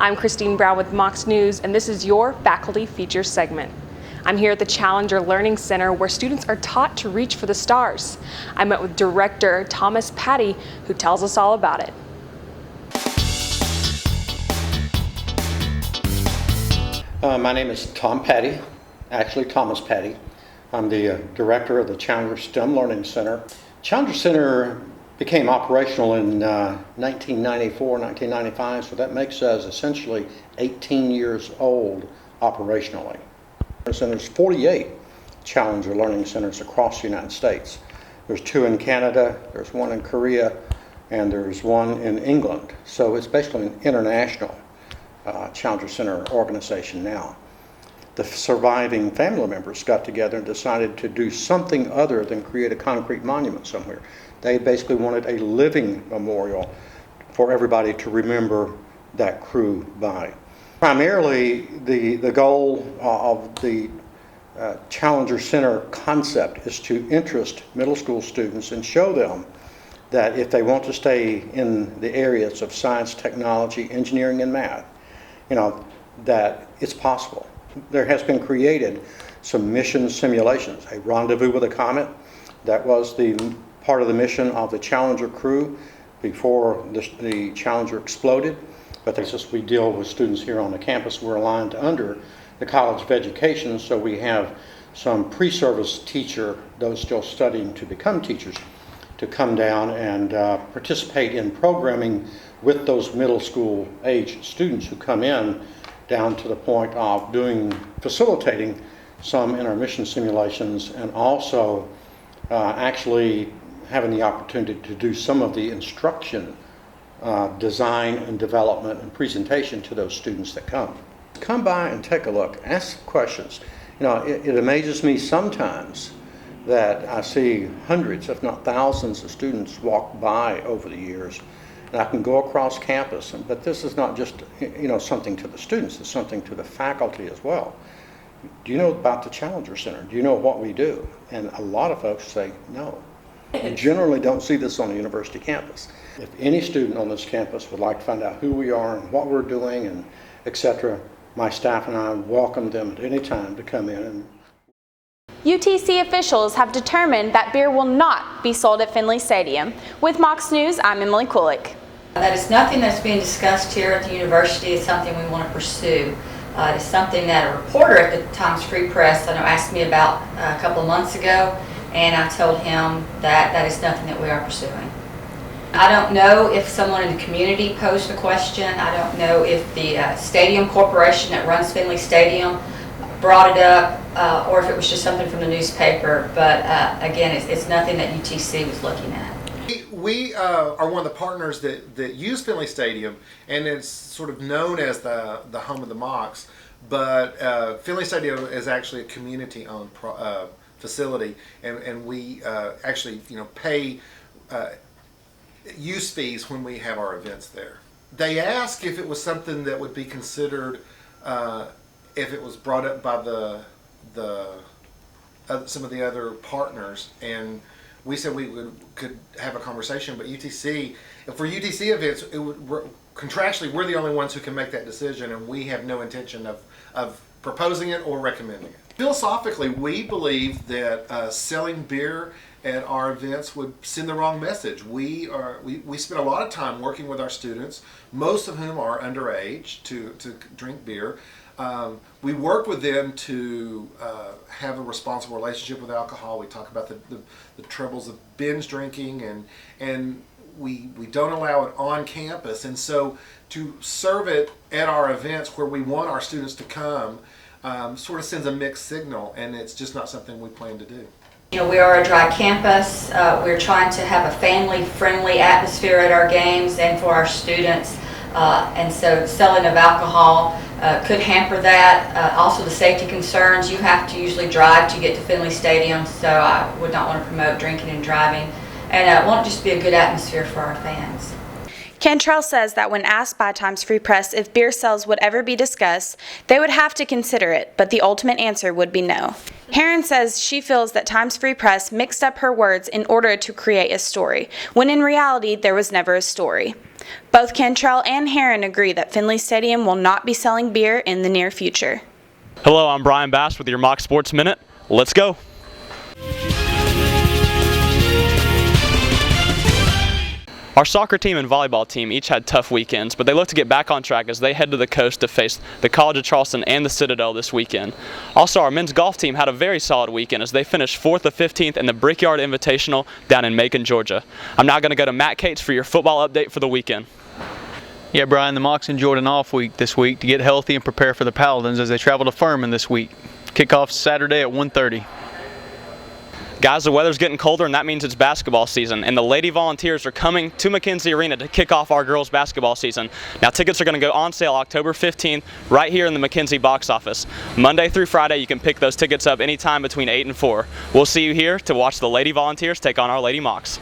I'm Krystyne Brown with Mocs News, and this is your Faculty Features segment. I'm here at the Challenger Learning Center where students are taught to reach for the stars. I met with Director Thomas Patty, who tells us all about it. My name is Tom Patty, actually Thomas Patty. I'm the director of the Challenger STEM Learning Center. Challenger Center became operational in 1994, 1995, so that makes us essentially 18 years old operationally. There's 48 Challenger Learning Centers across the United States. There's 2 in Canada, there's 1 in Korea, and there's 1 in England. So it's basically an international Challenger Center organization now. The surviving family members got together and decided to do something other than create a concrete monument somewhere. They basically wanted a living memorial for everybody to remember that crew by. Primarily, the goal of the Challenger Center concept is to interest middle school students and show them that if they want to stay in the areas of science, technology, engineering, and math, that it's possible. There has been created some mission simulations. A rendezvous with a comet, that was the part of the mission of the Challenger crew before the Challenger exploded. But as we deal with students here on the campus, we're aligned under the College of Education, so we have some pre-service teacher, those still studying to become teachers, to come down and participate in programming with those middle school age students who come in down to the point of facilitating some in our mission simulations, and also actually having the opportunity to do some of the instruction, design and development and presentation to those students that come. Come by and take a look, ask questions. It amazes me sometimes that I see hundreds, if not thousands, of students walk by over the years. And I can go across campus, but this is not just something to the students, it's something to the faculty as well. Do you know about the Challenger Center? Do you know what we do? And a lot of folks say no. You generally don't see this on a university campus. If any student on this campus would like to find out who we are and what we're doing and etc., my staff and I welcome them at any time to come in. UTC officials have determined that beer will not be sold at Finley Stadium. With Mocs News, I'm Emily Kulick. That is nothing that's being discussed here at the university. It's something we want to pursue. It is something that a reporter at the Times Free Press asked me about a couple of months ago, and I told him that that is nothing that we are pursuing. I don't know if someone in the community posed a question. I don't know if the stadium corporation that runs Finley Stadium brought it up, or if it was just something from the newspaper. But again, it's nothing that UTC was looking at. We are one of the partners that use Finley Stadium, and it's sort of known as the home of the Mocs. But Finley Stadium is actually a community-owned facility, and we actually pay use fees when we have our events there. They asked if it was something that would be considered if it was brought up by some of the other partners, and we said we could have a conversation. But UTC, for UTC events, contractually we're the only ones who can make that decision, and we have no intention of proposing it or recommending it. Philosophically, we believe that selling beer at our events would send the wrong message. We spend a lot of time working with our students, most of whom are underage, to drink beer. We work with them to have a responsible relationship with alcohol. We talk about the troubles of binge drinking, and we don't allow it on campus. And so to serve it at our events where we want our students to come sort of sends a mixed signal, and it's just not something we plan to do. We are a dry campus. We're trying to have a family-friendly atmosphere at our games and for our students. And so selling of alcohol could hamper that. Also the safety concerns. You have to usually drive to get to Finley Stadium, so I would not want to promote drinking and driving. And it won't just be a good atmosphere for our fans. Cantrell says that when asked by Times Free Press if beer sales would ever be discussed, they would have to consider it, but the ultimate answer would be no. Heron says she feels that Times Free Press mixed up her words in order to create a story, when in reality there was never a story. Both Cantrell and Heron agree that Finley Stadium will not be selling beer in the near future. Hello, I'm Brian Bass with your Mocs Sports Minute. Let's go. Our soccer team and volleyball team each had tough weekends, but they look to get back on track as they head to the coast to face the College of Charleston and the Citadel this weekend. Also, our men's golf team had a very solid weekend as they finished 4th of 15th in the Brickyard Invitational down in Macon, Georgia. I'm now going to go to Matt Cates for your football update for the weekend. Yeah, Brian, the Mocs enjoyed an off week this week to get healthy and prepare for the Paladins as they travel to Furman this week. Kickoff Saturday at 1:30. Guys, the weather's getting colder and that means it's basketball season, and the Lady Volunteers are coming to McKenzie Arena to kick off our girls basketball season. Now tickets are going to go on sale October 15th right here in the McKenzie box office. Monday through Friday you can pick those tickets up anytime between 8 and 4. We'll see you here to watch the Lady Volunteers take on our Lady Mocs.